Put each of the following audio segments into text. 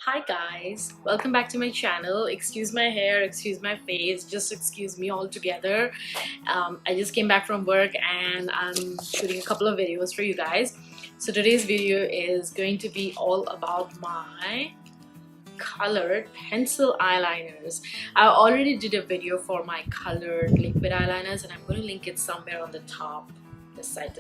Hi guys, welcome back to my channel. Excuse my hair, excuse my face, just excuse me altogether. I just came back from work and I'm shooting a couple of videos for you guys. So today's video is going to be all about my colored pencil eyeliners. I already did a video for my colored liquid eyeliners and I'm going to link it somewhere on the top, this side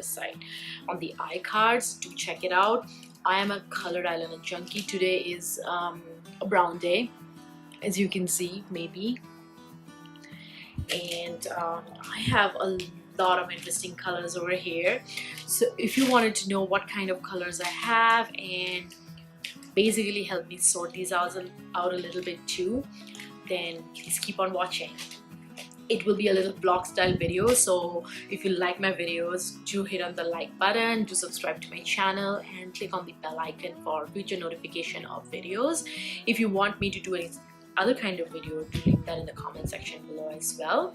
on the iCards. Do check it out. I am a colored eyeliner junkie. Today is a brown day, as you can see, maybe. And I have a lot of interesting colors over here. So if you wanted to know what kind of colors I have and basically help me sort these out a little bit too, then please keep on watching. It will be a little vlog style video, so if you like my videos, do hit on the like button, do subscribe to my channel and click on the bell icon for future notification of videos. If you want me to do any other kind of video, do leave that in the comment section below as well.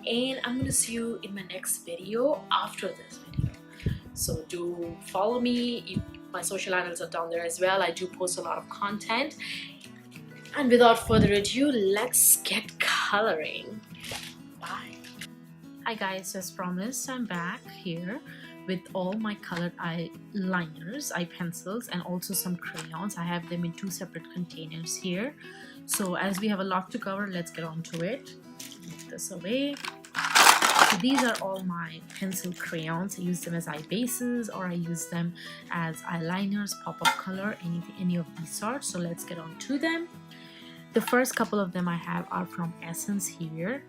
And I'm gonna see you in my next video after this video. So do follow me. My social handles are down there as well. I do post a lot of content. And without further ado, let's get coloring. Bye. Hi guys, as promised, I'm back here with all my colored eyeliners, eye pencils, and also some crayons. I have them in two separate containers here. So as we have a lot to cover, let's get on to it. Move this away. So these are all my pencil crayons. I use them as eye bases or I use them as eyeliners, pop-up color, any of these sorts. So let's get on to them. The first couple of them I have are from Essence here.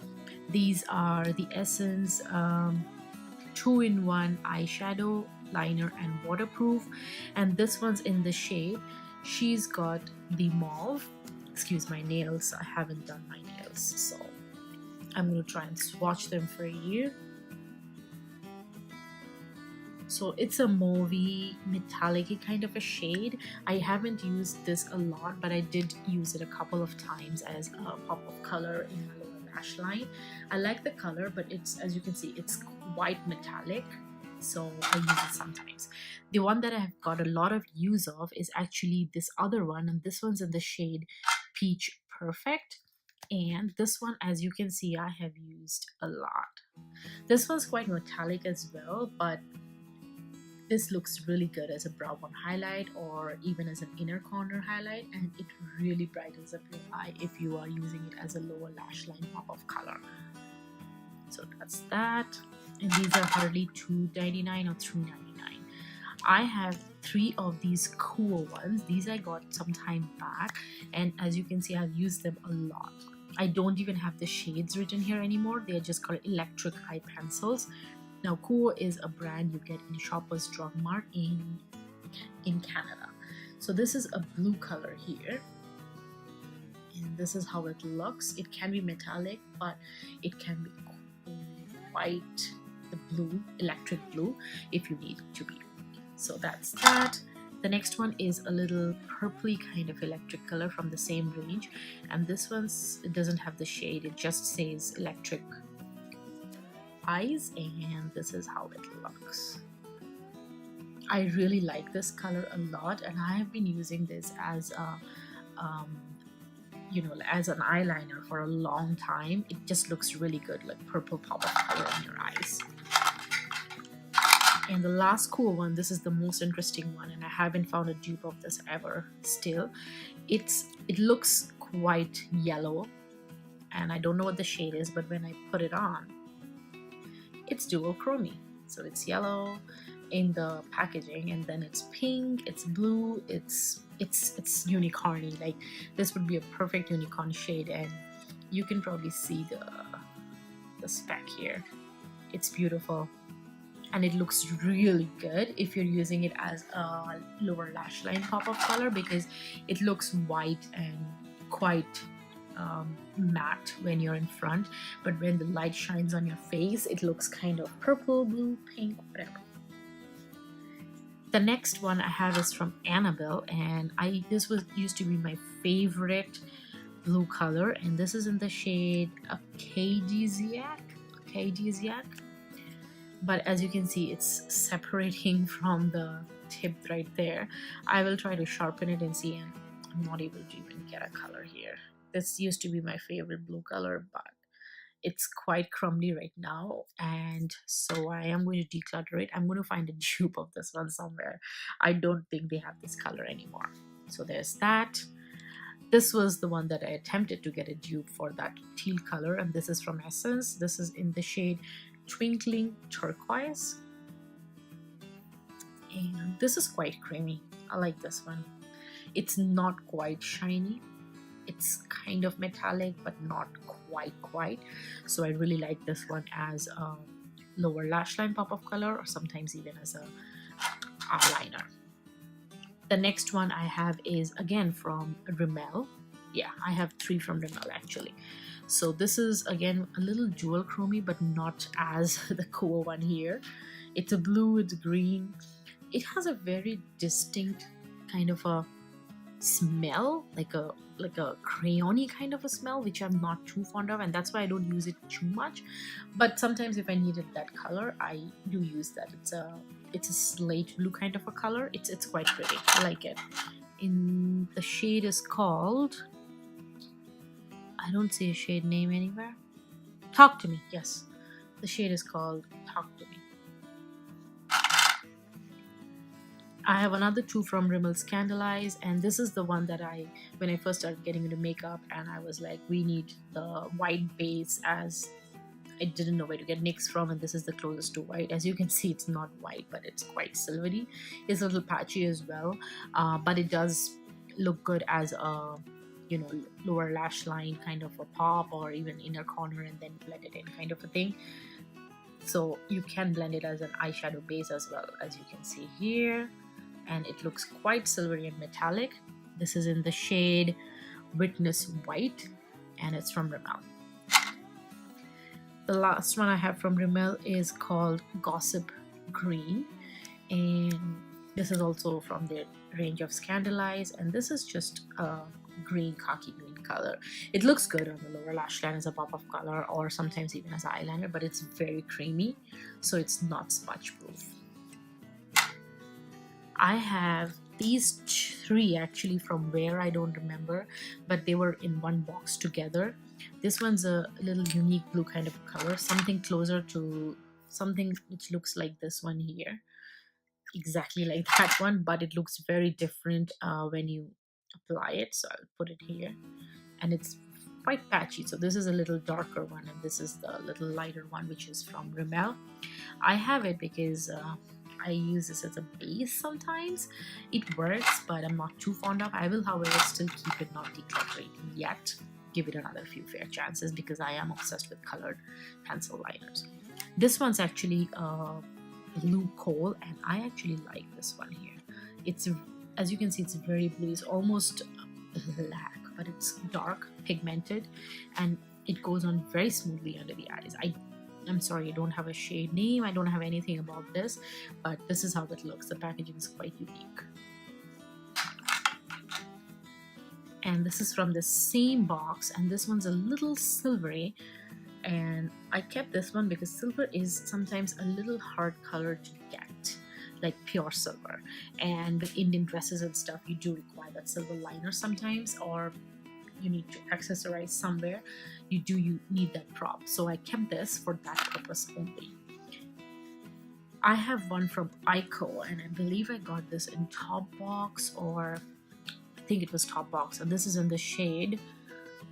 These are the Essence 2-in-1 eyeshadow liner and waterproof, and this one's in the shade. She's got the mauve. Excuse my nails, I haven't done my nails, so I'm gonna try and swatch them for you. So it's a mauvey metallic kind of a shade. I haven't used this a lot, but I did use it a couple of times as a pop of color in my lower lash line. I like the color, but it's, as you can see, it's quite metallic, so I use it sometimes. The one that I have got a lot of use of is actually this other one, and this one's in the shade Peach Perfect. And this one, as you can see, I have used a lot. This one's quite metallic as well, but this looks really good as a brow bone highlight or even as an inner corner highlight, and it really brightens up your eye if you are using it as a lower lash line pop of color. So that's that. And these are hardly $2.99 or $3.99. I have 3 of these cool ones. These I got some time back, and as you can see, I've used them a lot. I don't even have the shades written here anymore. They are just called electric eye pencils. Now, Kuo is a brand you get in Shoppers Drug Mart in Canada. So this is a blue color here, and this is how it looks. It can be metallic, but it can be quite the blue, electric blue, if you need it to be. So that's that. The next one is a little purpley kind of electric color from the same range, and this one's, it doesn't have the shade, it just says electric eyes, and this is how it looks. I really like this color a lot, and I have been using this as a as an eyeliner for a long time. It just looks really good, like purple pop-up color in your eyes. And the last cool one, this is the most interesting one, and I haven't found a dupe of this ever still. It looks quite yellow, and I don't know what the shade is, but when I put it on, it's duochrome. So it's yellow in the packaging, and then it's pink, it's blue, it's unicorny. Like, this would be a perfect unicorn shade, and you can probably see the spec here. It's beautiful, and it looks really good if you're using it as a lower lash line pop-up color, because it looks white and quite matte when you're in front, but when the light shines on your face, it looks kind of purple, blue, pink, whatever. The next one I have is from Annabelle, and this used to be my favorite blue color, and this is in the shade Aphrodisiac. But as you can see, it's separating from the tip right there. I will try to sharpen it and see, and I'm not able to even get a color here. This used to be my favorite blue color, but it's quite crumbly right now, and so I am going to declutter it. I'm going to find a dupe of this one somewhere. I don't think they have this color anymore. So there's that. This was the one that I attempted to get a dupe for, that teal color, and this is from Essence. This is in the shade Twinkling Turquoise, and this is quite creamy. I like this one. It's not quite shiny, it's kind of metallic but not quite, so I really like this one as a lower lash line pop of color, or sometimes even as a eyeliner. The next one I have is again from Rimmel. Yeah, I have three from Rimmel actually. So this is again a little jewel chromy, but not as the cool one here. It's a blue, it's green. It has a very distinct kind of a smell, like a crayony kind of a smell, which I'm not too fond of, and that's why I don't use it too much. But sometimes if I needed that color, I do use that. It's a slate blue kind of a color. It's quite pretty. I like it. In the shade is called, I don't see a shade name anywhere. Talk to Me. Yes, the shade is called Talk to Me. I have another two from Rimmel Scandalize, and this is the one that when I first started getting into makeup, and I was like, we need the white base, as I didn't know where to get NYX from, and this is the closest to white. As you can see, it's not white, but it's quite silvery. It's a little patchy as well, but it does look good as a, you know, lower lash line kind of a pop, or even inner corner and then blend it in kind of a thing. So you can blend it as an eyeshadow base as well, as you can see here. And it looks quite silvery and metallic. This is in the shade Witness White, and it's from Rimmel. The last one I have from Rimmel is called Gossip Green, and this is also from the range of Scandalize, and this is just a green, khaki green color. It looks good on the lower lash line as a pop of color, or sometimes even as eyeliner, but it's very creamy, so it's not smudge proof. I have these three actually from where I don't remember, but they were in one box together. This one's a little unique blue kind of color, something closer to something which looks like this one here, exactly like that one, but it looks very different when you apply it. So I'll put it here, and it's quite patchy. So this is a little darker one, and this is the little lighter one, which is from Rimmel. I have it because I use this as a base sometimes. It works, but I'm not too fond of. I will, however, still keep it, not declutter it yet. Give it another few fair chances, because I am obsessed with colored pencil liners. This one's actually blue coal, and I actually like this one here. It's, as you can see, it's very blue. It's almost black, but it's dark, pigmented, and it goes on very smoothly under the eyes. I'm sorry, I don't have a shade name, I don't have anything about this, but this is how it looks. The packaging is quite unique. And this is from the same box, and this one's a little silvery, and I kept this one because silver is sometimes a little hard color to get, like pure silver, and with Indian dresses and stuff, you do require that silver liner sometimes, or you need to accessorize somewhere, you need that prop. So I kept this for that purpose only. I have one from Ico, and I believe I got this in Top Box, or I think it was Top Box, and this is in the shade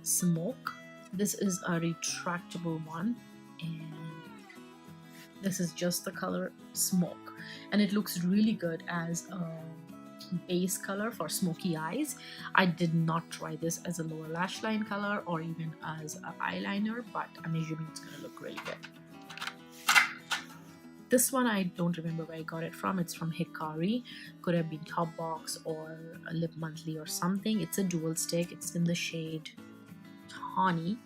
Smoke. This is a retractable one, and this is just the color Smoke, and it looks really good as a base color for smoky eyes. I did not try this as a lower lash line color or even as an eyeliner, but I'm assuming it's gonna look really good. This one I don't remember where I got it from. It's from Hikari. Could have been Top Box or a Lip Monthly or something. It's a dual stick. It's in the shade Tawny,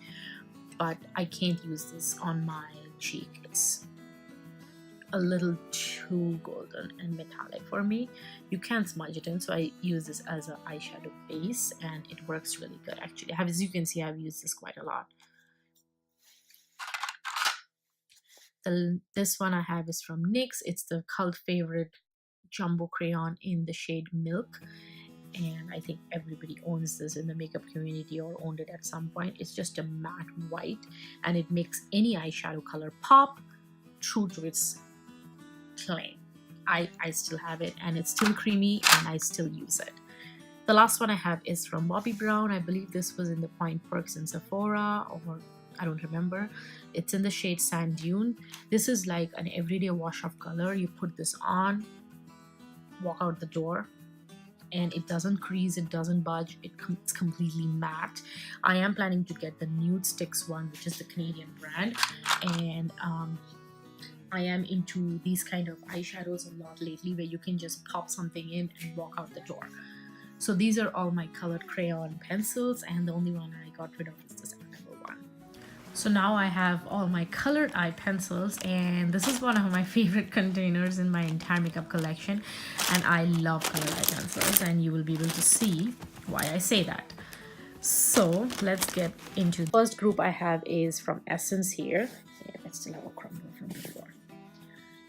but I can't use this on my cheek. It's a little too golden and metallic for me. You can't smudge it in, so I use this as an eyeshadow base, and it works really good actually. As you can see, I've used this quite a lot. This one I have is from NYX. It's the cult favorite jumbo crayon in the shade Milk, and I think everybody owns this in the makeup community or owned it at some point. It's just a matte white, and it makes any eyeshadow color pop true to its claim. I still have it, and it's still creamy, and I still use it. The last one I have is from Bobbi Brown. I believe this was in the Point Perks in Sephora, or I don't remember. It's in the shade Sand Dune. This is like an everyday wash off color. You put this on, walk out the door, and it doesn't crease, it doesn't budge, it's completely matte. I am planning to get the Nude Sticks one, which is the Canadian brand, and I am into these kind of eyeshadows a lot lately, where you can just pop something in and walk out the door. So these are all my colored crayon pencils, and the only one I got rid of is this Apple one. So now I have all my colored eye pencils, and this is one of my favorite containers in my entire makeup collection, and I love colored eye pencils, and you will be able to see why I say that. So let's get into the first group I have is from Essence here. Yeah, I still have a crumble from before.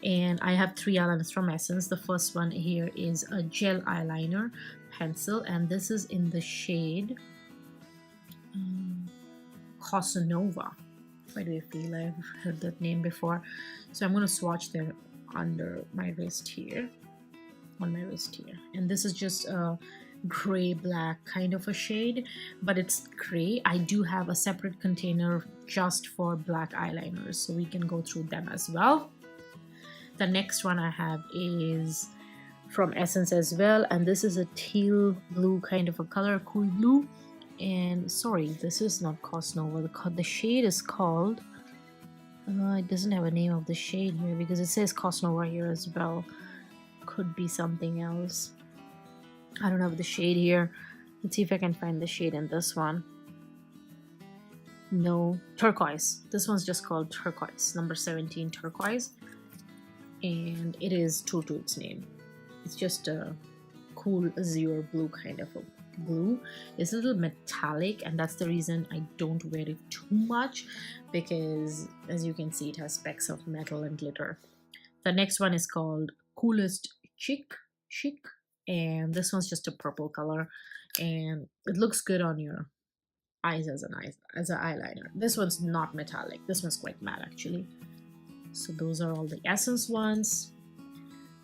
And I have 3 eyeliners from Essence. The first one here is a gel eyeliner pencil, and this is in the shade Casanova. Why do I feel I've heard that name before? So I'm going to swatch them under my wrist here, on my wrist here. And this is just a gray black kind of a shade, but it's gray. I do have a separate container just for black eyeliners, so we can go through them as well. The next one I have is from Essence as well, and this is a teal blue kind of a color, cool blue. And sorry, this is not Casanova. The shade is called, it doesn't have a name of the shade here because it says Casanova here as well. Could be something else. I don't have the shade here. Let's see if I can find the shade in this one. No, turquoise. This one's just called turquoise, number 17 turquoise. And it is true to its name. It's just a cool azure blue kind of a blue. It's a little metallic, and that's the reason I don't wear it too much, because as you can see, it has specks of metal and glitter. The next one is called Coolest Chic, and this one's just a purple color, and it looks good on your eyes as an eyeliner. This one's not metallic. This one's quite matte actually. So those are all the Essence ones.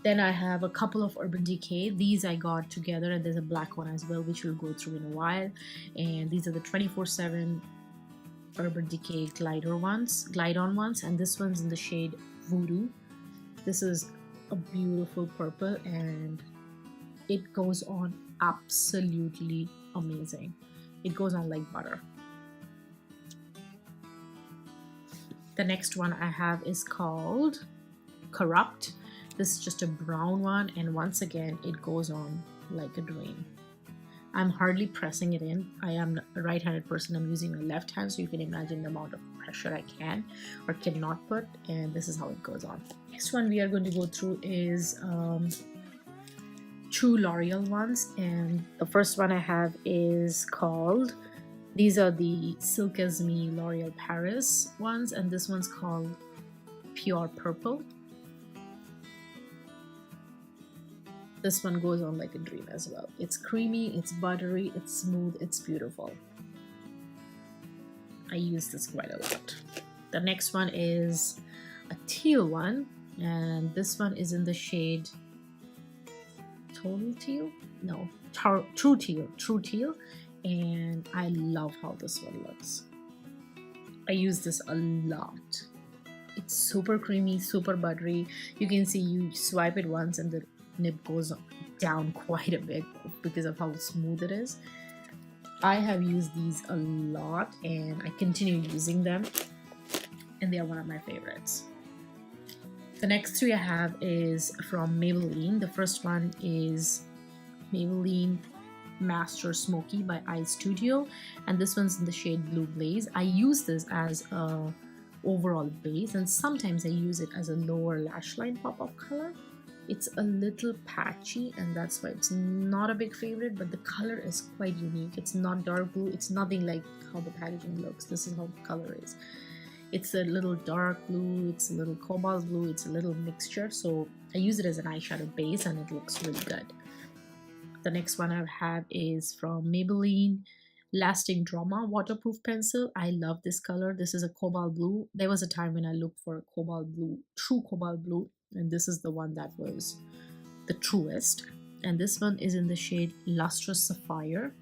Then I have a couple of Urban Decay. These I got together, and there's a black one as well, which we'll go through in a while. And these are the 24/7 Urban Decay Glide On ones, and this one's in the shade Voodoo. This is a beautiful purple, and it goes on absolutely amazing. It goes on like butter. The next one I have is called Corrupt. This is just a brown one, and once again it goes on like a dream. I'm hardly pressing it in. I am a right-handed person. I'm using my left hand, so you can imagine the amount of pressure I can or cannot put, and this is how it goes on. Next one we are going to go through is 2 L'Oreal ones, and the first one I have is called, these are the Silk as Me L'Oreal Paris ones, and this one's called Pure Purple. This one goes on like a dream as well. It's creamy, it's buttery, it's smooth, it's beautiful. I use this quite a lot. The next one is a teal one, and this one is in the shade Total Teal? No, True Teal, and I love how this one looks. I use this a lot. It's super creamy, super buttery. You can see you swipe it once and the nib goes down quite a bit because of how smooth it is. I have used these a lot, and I continue using them, and they are one of my favorites. The next 3 I have is from Maybelline. The first one is Maybelline Master Smoky by Eye Studio, and this one's in the shade Blue Blaze. I use this as a overall base, and sometimes I use it as a lower lash line pop-up color. It's a little patchy, and that's why it's not a big favorite, but the color is quite unique. It's not dark blue. It's nothing like how the packaging looks. This is how the color is. It's a little dark blue, it's a little cobalt blue, it's a little mixture. So I use it as an eyeshadow base, and it looks really good. The next one I have is from Maybelline Lasting Drama Waterproof Pencil. I love this color. This is a cobalt blue. There was a time when I looked for a cobalt blue, true cobalt blue, and this is the one that was the truest. And this one is in the shade Lustrous Sapphire.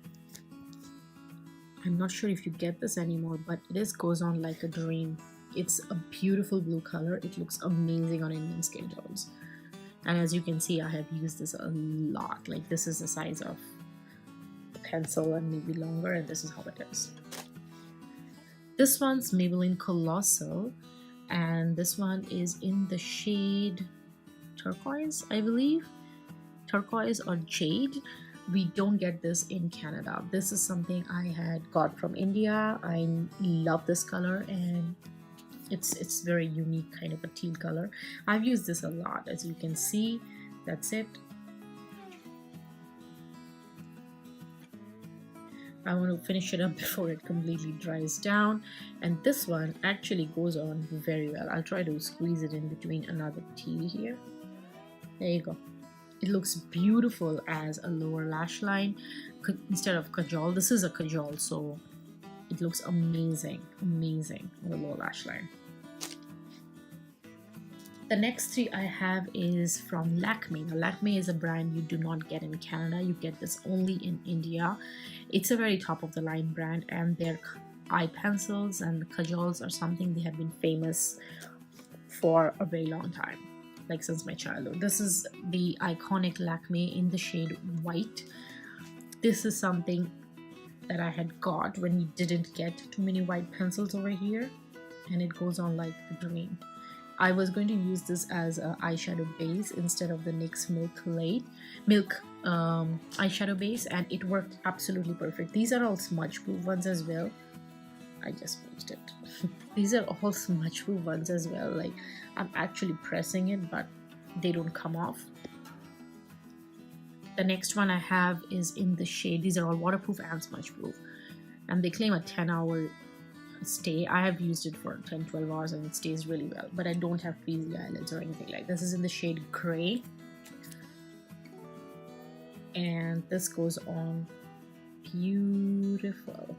I'm not sure if you get this anymore, but this goes on like a dream. It's a beautiful blue color. It looks amazing on Indian skin tones. And as you can see, I have used this a lot. Like, this is the size of the pencil and maybe longer, and this is how it is. This one's Maybelline Colossal, and this one is in the shade turquoise, I believe. Turquoise or jade. We don't get this in Canada. This is something I had got from India. I love this color, and it's very unique, kind of a teal color. I've used this a lot, as you can see. That's it. I want to finish it up before it completely dries down, and this one actually goes on very well. I'll try to squeeze it in between another teal here. There you go. It looks beautiful as a lower lash line instead of kajal. This is a kajal, so it looks amazing on the lower lash line. The next three I have is from Lakme. Now, Lakme is a brand you do not get in Canada. You get this only in India. It's a very top of the line brand, and their eye pencils and kajals are something they have been famous for a very long time, like since my childhood. This is the iconic Lakme in the shade white. This is something that I had got when we didn't get too many white pencils over here, and it goes on like a dream. I was going to use this as an eyeshadow base instead of the NYX Milk eyeshadow base, and it worked absolutely perfect. These are all smudge proof ones as well. I just moved it. These are all smudge proof ones as well. Like, I'm actually pressing it, but they don't come off. The next one I have is in the shade, these are all waterproof and smudge proof, and they claim a 10-hour stay. I have used it for 10-12 hours and it stays really well, but I don't have creasy eyelids or anything like this. Is in the shade gray, and this goes on beautiful.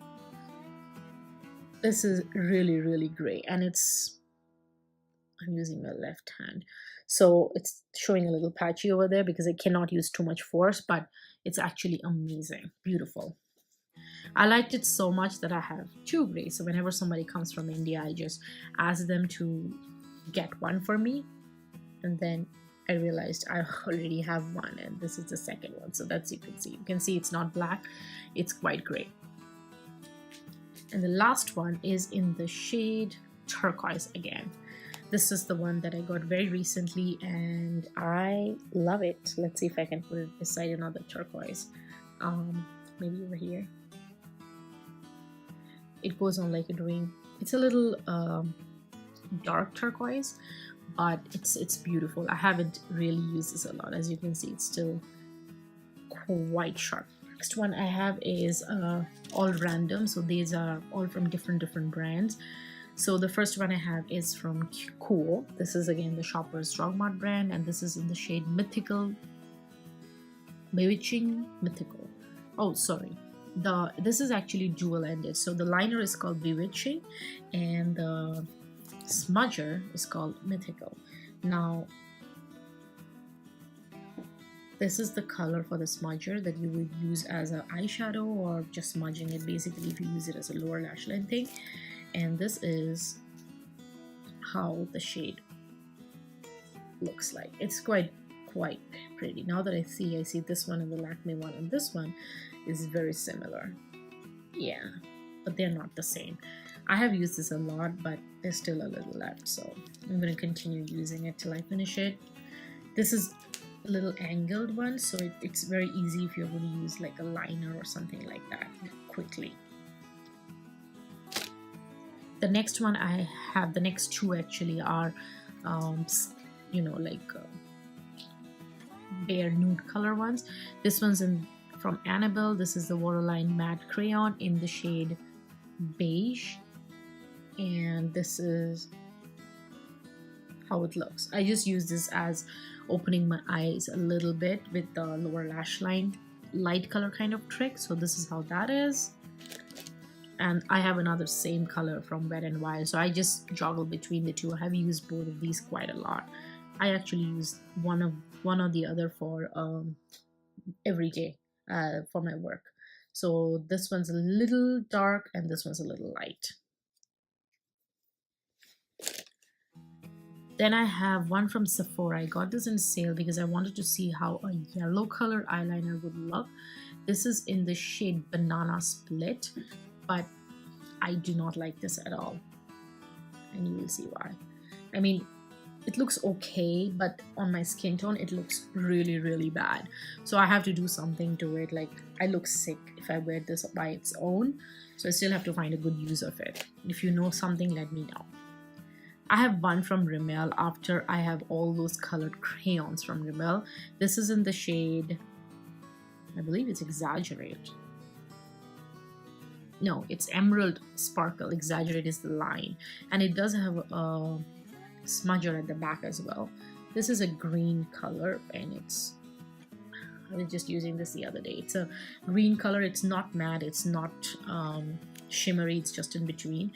This is really gray, and I'm using my left hand, so it's showing a little patchy over there because I cannot use too much force, but it's actually amazing, beautiful. I liked it so much that I have two grays, so whenever somebody comes from India, I just ask them to get one for me, and then I realized I already have one, and this is the second one. So that's, you can see it's not black, it's quite gray. And the last one is in the shade turquoise again. This is the one that I got very recently, and I love it. Let's see if I can put it beside another turquoise. Maybe over here. It goes on like a dream. It's a little dark turquoise, but it's beautiful. I haven't really used this a lot. As you can see, it's still quite sharp. Next one I have is all random, so these are all from different brands. So the first one I have is from Cool. This is again the Shoppers Strong Mart brand, and this is in the shade Mythical, Bewitching Mythical. Oh, sorry. This is actually dual-ended. So the liner is called Bewitching, and the smudger is called Mythical. Now, this is the color for the smudger that you would use as an eyeshadow or just smudging it, basically, if you use it as a lower lash line thing. And this is how the shade looks like. It's quite pretty. Now that I see this one and the Lakme one, and this one is very similar. Yeah, but they're not the same. I have used this a lot, but there's still a little left, so I'm going to continue using it till I finish it. This is a little angled one, so it's very easy if you're going to use like a liner or something like that quickly. The next one I have, the next two actually are bare nude color ones. This one's from Annabelle. This is the Waterline Matte Crayon in the shade Beige, and this is how it looks. I just use this as opening my eyes a little bit with the lower lash line light color kind of trick. So this is how that is. And I have another same color from Wet n Wild, so I just joggle between the two. I have used both of these quite a lot. I actually use one or the other for every day for my work. So this one's a little dark and this one's a little light. Then I have one from Sephora. I got this in sale because I wanted to see how a yellow color eyeliner would look. This is in the shade Banana Split, but I do not like this at all, and you will see why. I mean, it looks okay, but on my skin tone it looks really bad, so I have to do something to it. Like, I look sick if I wear this by its own, so I still have to find a good use of it. If you know something, let me know. I have one from Rimmel after I have all those colored crayons from Rimmel. This is in the shade, I believe it's Exaggerate. No, it's Emerald Sparkle. Exaggerate is the line, and it does have a smudger at the back as well. This is a green color, and I was just using this the other day. It's a green color. It's not matte, it's not shimmery, it's just in between.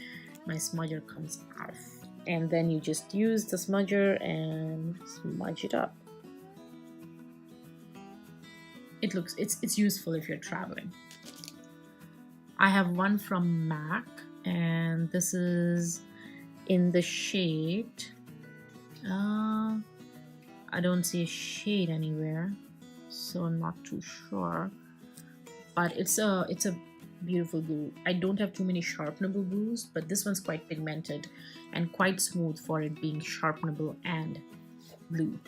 My smudger comes off, and then you just use the smudger and smudge it up. It's useful if you're traveling. I have one from MAC, and this is in the shade, I don't see a shade anywhere, so I'm not too sure, but it's a beautiful blue. I don't have too many sharpenable blues, but this one's quite pigmented and quite smooth for it being sharpenable and blue.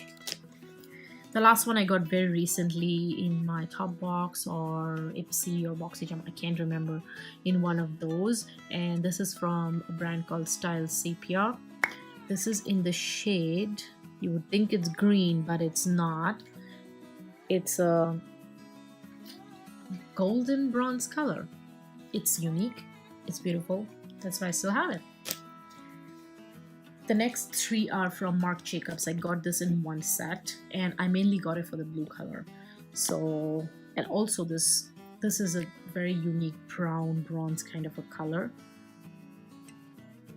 The last one I got very recently in my top box or Ipsy or BoxyCharm, I can't remember, in one of those, and this is from a brand called Style Sepia. This is in the shade, you would think it's green, but it's not. It's a golden bronze color. It's unique, it's beautiful, that's why I still have it. The next three are from Marc Jacobs. I got this in one set, and I mainly got it for the blue color. So, and also this is a very unique brown bronze kind of a color.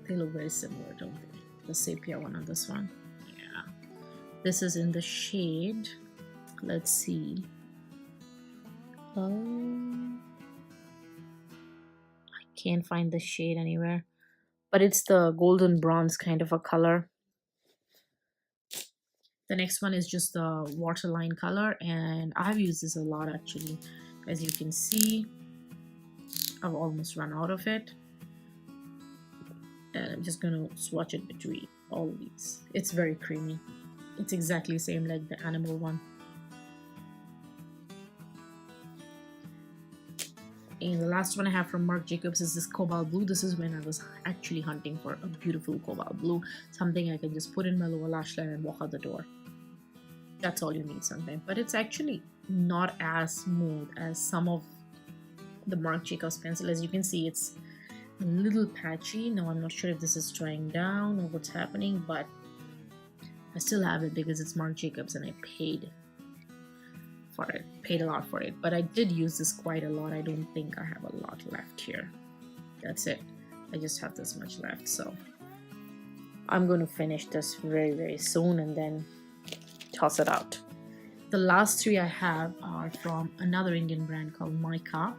They look very similar, don't they? The sepia one and this one. Yeah. This is in the shade, let's see. I can't find the shade anywhere, but it's the golden bronze kind of a color. The next one is just the waterline color, and I've used this a lot actually. As you can see, I've almost run out of it, and I'm just gonna swatch it between all these. It's very creamy. It's exactly the same like the animal one. And the last one I have from Marc Jacobs is this cobalt blue. This is when I was actually hunting for a beautiful cobalt blue, something I can just put in my lower lash line and walk out the door. That's all you need sometimes. But it's actually not as smooth as some of the Marc Jacobs pencil. As you can see, it's a little patchy. Now I'm not sure if this is drying down or what's happening, but I still have it because it's Marc Jacobs and I paid for it, paid a lot for it. But I did use this quite a lot. I don't think I have a lot left here. That's it. I just have this much left, so I'm going to finish this very soon and then toss it out. The last three I have are from another Indian brand called Mica,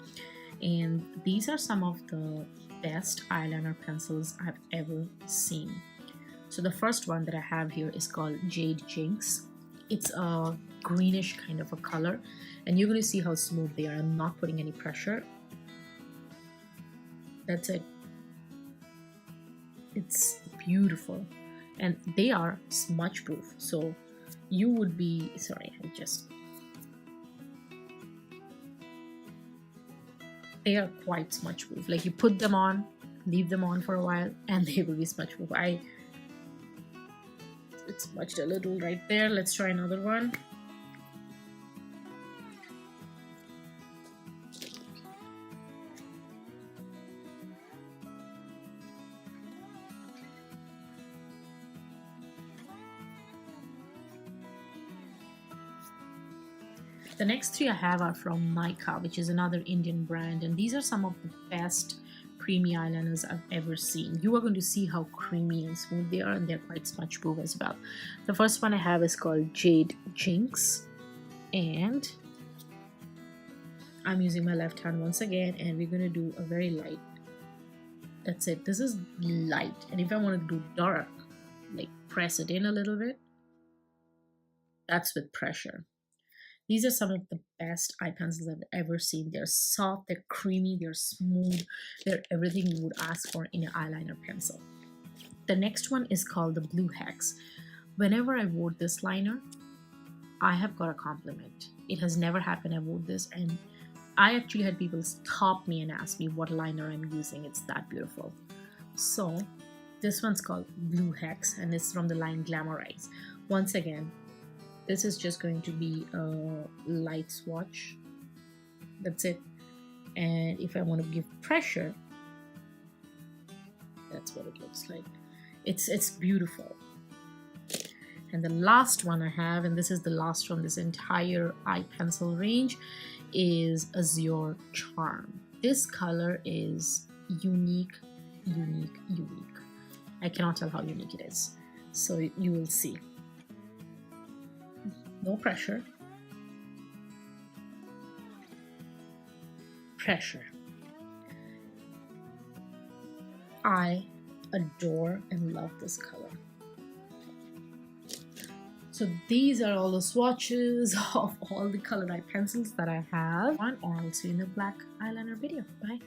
and these are some of the best eyeliner pencils I've ever seen. So the first one that I have here is called Jade Jinx. It's a greenish kind of a color, and you're going to see how smooth they are. I'm not putting any pressure. That's it. It's beautiful, and they are smudge proof, so you would be they are quite smudge proof. Like, you put them on, leave them on for a while, and they will be smudge proof. It smudged a little right there. Let's try another one. The next three I have are from Nika, which is another Indian brand, and these are some of the best creamy eyeliners I've ever seen. You are going to see how creamy and smooth they are, and they're quite smudge proof as well. The first one I have is called Jade Jinx, and I'm using my left hand once again, and we're going to do a very light. That's it. This is light, and if I want to do dark, like press it in a little bit, that's with pressure. These are some of the best eye pencils I've ever seen. They're soft, they're creamy, they're smooth, they're everything you would ask for in an eyeliner pencil. The next one is called the Blue Hex. Whenever I wore this liner, I have got a compliment. It has never happened I wore this, and I actually had people stop me and ask me what liner I'm using. It's that beautiful. So this one's called Blue Hex, and it's from the line Glamorize. Once again, this is just going to be a light swatch. That's it. And if I want to give pressure, that's what it looks like. It's beautiful. And the last one I have, and this is the last from this entire eye pencil range, is Azure Charm. This color is unique. I cannot tell how unique it is. So you will see. No pressure. Pressure. I adore and love this color. So these are all the swatches of all the colored eye pencils that I have. And I'll see you in the black eyeliner video. Bye.